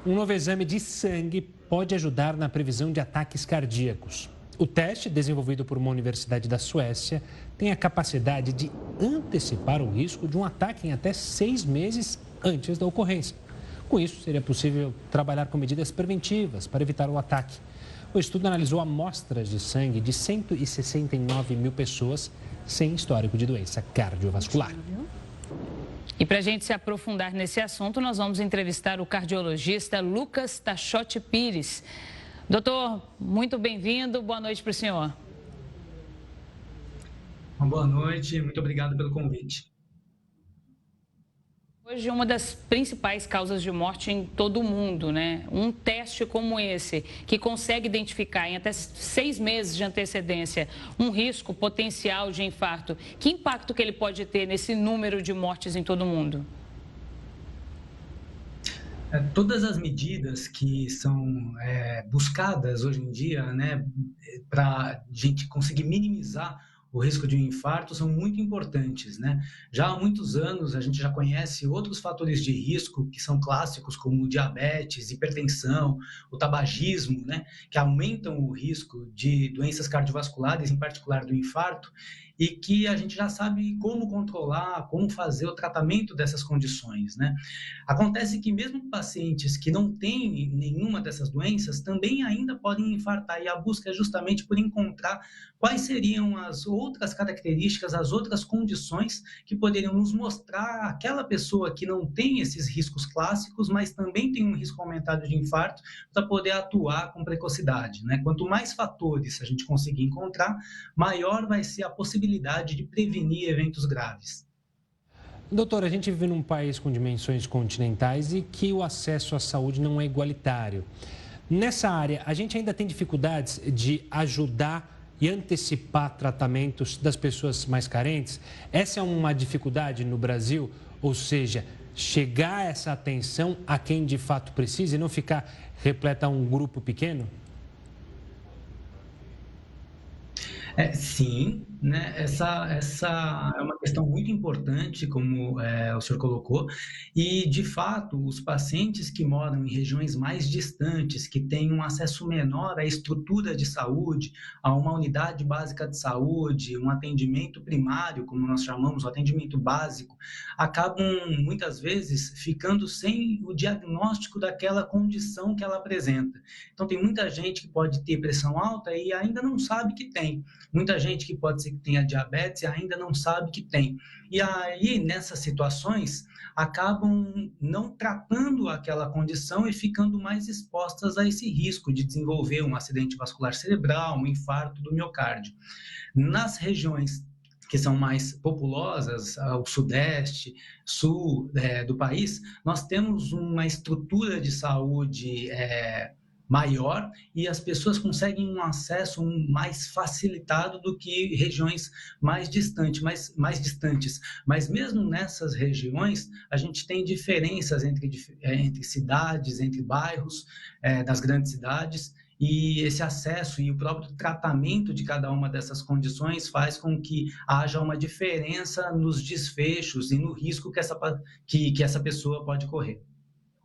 Um novo exame de sangue pode ajudar na previsão de ataques cardíacos. O teste, desenvolvido por uma universidade da Suécia, tem a capacidade de antecipar o risco de um ataque em até 6 meses antes da ocorrência. Com isso, seria possível trabalhar com medidas preventivas para evitar o ataque. O estudo analisou amostras de sangue de 169 mil pessoas sem histórico de doença cardiovascular. E para a gente se aprofundar nesse assunto, nós vamos entrevistar o cardiologista Lucas Tachotti Pires. Doutor, muito bem-vindo. Boa noite para o senhor. Uma boa noite, muito obrigado pelo convite. Hoje, uma das principais causas de morte em todo o mundo, né? Um teste como esse, que consegue identificar em até 6 meses de antecedência um risco potencial de infarto, que impacto que ele pode ter nesse número de mortes em todo o mundo? Todas as medidas que são buscadas hoje em dia, né, para a gente conseguir minimizar o risco de um infarto são muito importantes, né? Já há muitos anos a gente já conhece outros fatores de risco que são clássicos, como diabetes, hipertensão, o tabagismo, né? Que aumentam o risco de doenças cardiovasculares, em particular do infarto, e que a gente já sabe como controlar, como fazer o tratamento dessas condições, né? Acontece que mesmo pacientes que não têm nenhuma dessas doenças também ainda podem infartar, e a busca é justamente por encontrar quais seriam as outras características, as outras condições que poderiam nos mostrar aquela pessoa que não tem esses riscos clássicos, mas também tem um risco aumentado de infarto, para poder atuar com precocidade, né? Quanto mais fatores a gente conseguir encontrar, maior vai ser a possibilidade de prevenir eventos graves. Doutor, a gente vive num país com dimensões continentais e que o acesso à saúde não é igualitário. Nessa área, a gente ainda tem dificuldades de ajudar e antecipar tratamentos das pessoas mais carentes? Essa é uma dificuldade no Brasil, ou seja, chegar essa atenção a quem de fato precisa e não ficar repleta a um grupo pequeno? Sim, né? Essa é uma questão muito importante, como o senhor colocou, e de fato, os pacientes que moram em regiões mais distantes, que têm um acesso menor à estrutura de saúde, a uma unidade básica de saúde, um atendimento primário, como nós chamamos, o atendimento básico, acabam muitas vezes ficando sem o diagnóstico daquela condição que ela apresenta. Então, tem muita gente que pode ter pressão alta e ainda não sabe que tem. Muita gente que pode ser que tenha diabetes e ainda não sabe que tem. E aí, nessas situações, acabam não tratando aquela condição e ficando mais expostas a esse risco de desenvolver um acidente vascular cerebral, um infarto do miocárdio. Nas regiões que são mais populosas, o sudeste, sul do país, nós temos uma estrutura de saúde maior e as pessoas conseguem um acesso mais facilitado do que regiões mais distantes. Mas mesmo nessas regiões, a gente tem diferenças entre cidades, entre bairros das grandes cidades, e esse acesso e o próprio tratamento de cada uma dessas condições faz com que haja uma diferença nos desfechos e no risco que essa pessoa pode correr.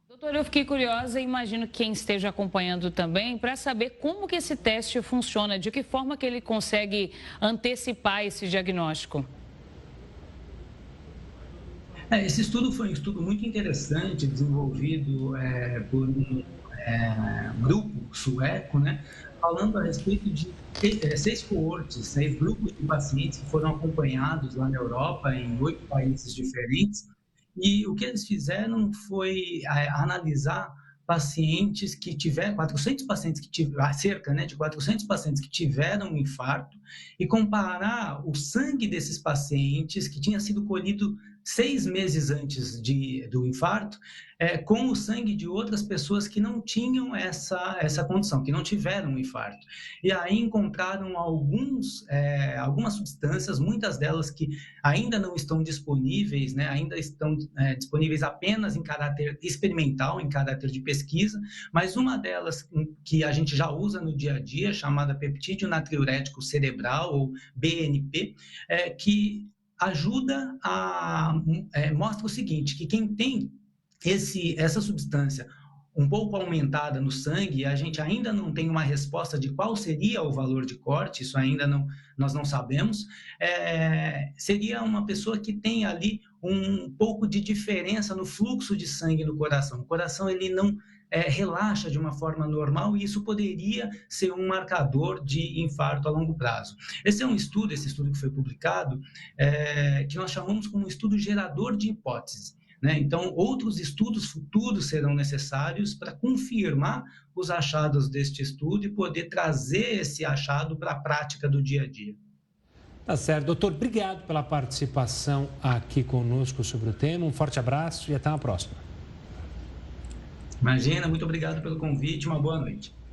Doutor, eu fiquei curiosa e imagino que quem esteja acompanhando também, para saber como que esse teste funciona, de que forma que ele consegue antecipar esse diagnóstico. Esse estudo foi um estudo muito interessante, desenvolvido por um grupo sueco, né, falando a respeito de 6 coortes, 6 grupos de pacientes que foram acompanhados lá na Europa, em 8 países diferentes. E o que eles fizeram foi analisar pacientes que tiveram, 400 pacientes que tiveram, cerca de 400 pacientes que tiveram um infarto, e comparar o sangue desses pacientes que tinha sido colhido 6 meses antes do infarto, com o sangue de outras pessoas que não tinham essa condição, que não tiveram um infarto. E aí encontraram algumas substâncias, muitas delas que ainda não estão disponíveis, né, ainda estão disponíveis apenas em caráter experimental, em caráter de pesquisa, mas uma delas que a gente já usa no dia a dia, chamada peptídeo natriurético cerebral, ou BNP, que ajuda mostra o seguinte, que quem tem essa substância um pouco aumentada no sangue, a gente ainda não tem uma resposta de qual seria o valor de corte, isso ainda não, nós não sabemos, seria uma pessoa que tem ali um pouco de diferença no fluxo de sangue no coração. O coração ele não relaxa de uma forma normal e isso poderia ser um marcador de infarto a longo prazo. Esse estudo que foi publicado, que nós chamamos como um estudo gerador de hipótese. Né? Então, outros estudos futuros serão necessários para confirmar os achados deste estudo e poder trazer esse achado para a prática do dia a dia. Tá certo. Doutor, obrigado pela participação aqui conosco sobre o tema. Um forte abraço e até uma próxima. Imagina, muito obrigado pelo convite, uma boa noite.